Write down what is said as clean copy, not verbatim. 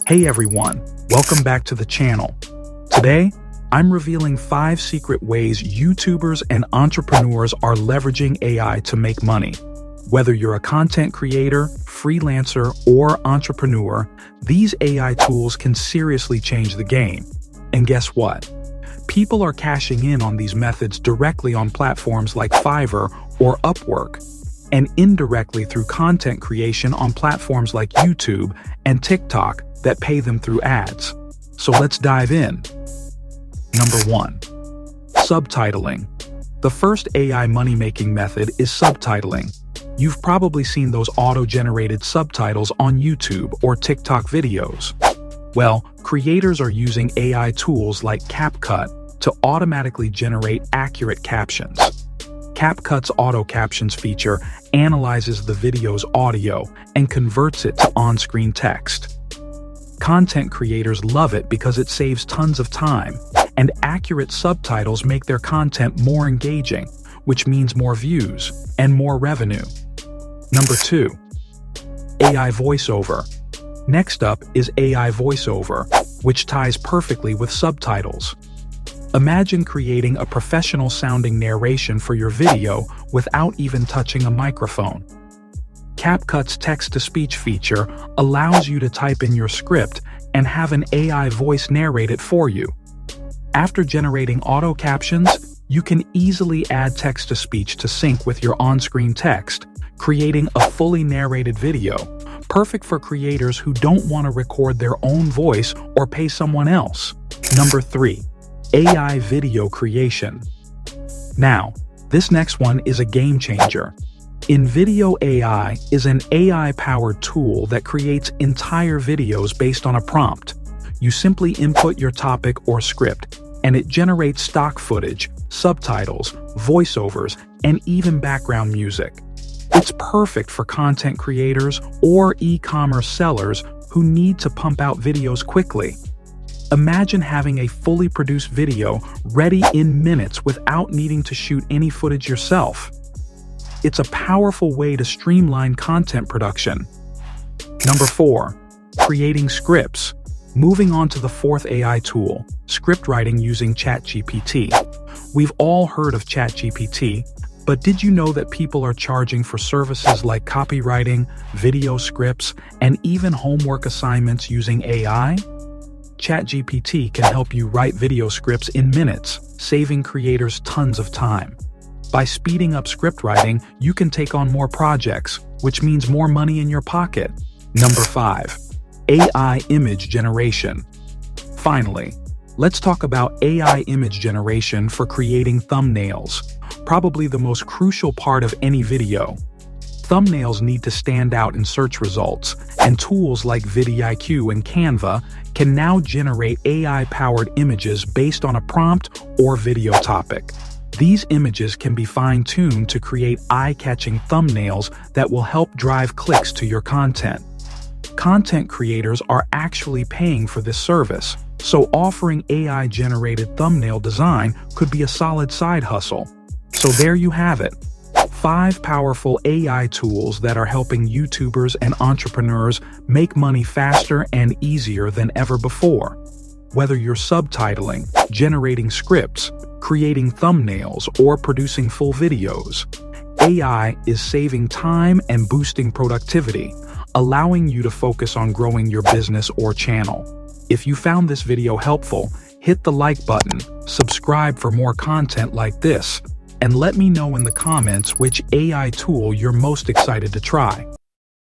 Hey everyone, welcome back to the channel. Today, I'm revealing 5 secret ways YouTubers and entrepreneurs are leveraging AI to make money. Whether you're a content creator, freelancer, or entrepreneur, these AI tools can seriously change the game. And guess what? People are cashing in on these methods directly on platforms like Fiverr or UpWork, and indirectly through content creation on platforms like YouTube and TikTok that pay them through ads. So let's dive in. Number 1. Subtitling. The first AI money-making method is subtitling. You've probably seen those auto-generated subtitles on YouTube or TikTok videos. Well, creators are using AI tools like CapCut to automatically generate accurate captions. CapCut's auto captions feature analyzes the video's audio and converts it to on-screen text. Content creators love it because it saves tons of time, and accurate subtitles make their content more engaging, which means more views and more revenue. Number 2. AI voiceover. Next up is AI voiceover, which ties perfectly with subtitles. Imagine creating a professional-sounding narration for your video without even touching a microphone. CapCut's text-to-speech feature allows you to type in your script and have an AI voice narrate it for you. After generating auto captions, you can easily add text-to-speech to sync with your on-screen text, creating a fully narrated video, perfect for creators who don't want to record their own voice or pay someone else. Number 3. AI video creation. Now, this next one is a game changer. InVideo AI is an AI-powered tool that creates entire videos based on a prompt. You simply input your topic or script, and it generates stock footage, subtitles, voiceovers, and even background music. It's perfect for content creators or e-commerce sellers who need to pump out videos quickly. Imagine having a fully produced video ready in minutes without needing to shoot any footage yourself. It's a powerful way to streamline content production. Number 4. Creating scripts. Moving on to the 4th AI tool, script writing using ChatGPT. We've all heard of ChatGPT, but did you know that people are charging for services like copywriting, video scripts, and even homework assignments using AI? ChatGPT can help you write video scripts in minutes, saving creators tons of time. By speeding up script writing, you can take on more projects, which means more money in your pocket. Number 5. AI image generation. Finally, let's talk about AI image generation for creating thumbnails, probably the most crucial part of any video. Thumbnails need to stand out in search results, and tools like vidIQ and Canva can now generate AI-powered images based on a prompt or video topic. These images can be fine-tuned to create eye-catching thumbnails that will help drive clicks to your content. Content creators are actually paying for this service, so offering AI-generated thumbnail design could be a solid side hustle. So there you have it. 5 powerful AI tools that are helping YouTubers and entrepreneurs make money faster and easier than ever before. Whether you're subtitling, generating scripts, creating thumbnails, or producing full videos, AI is saving time and boosting productivity, allowing you to focus on growing your business or channel. If you found this video helpful, hit the like button, subscribe for more content like this, and let me know in the comments which AI tool you're most excited to try.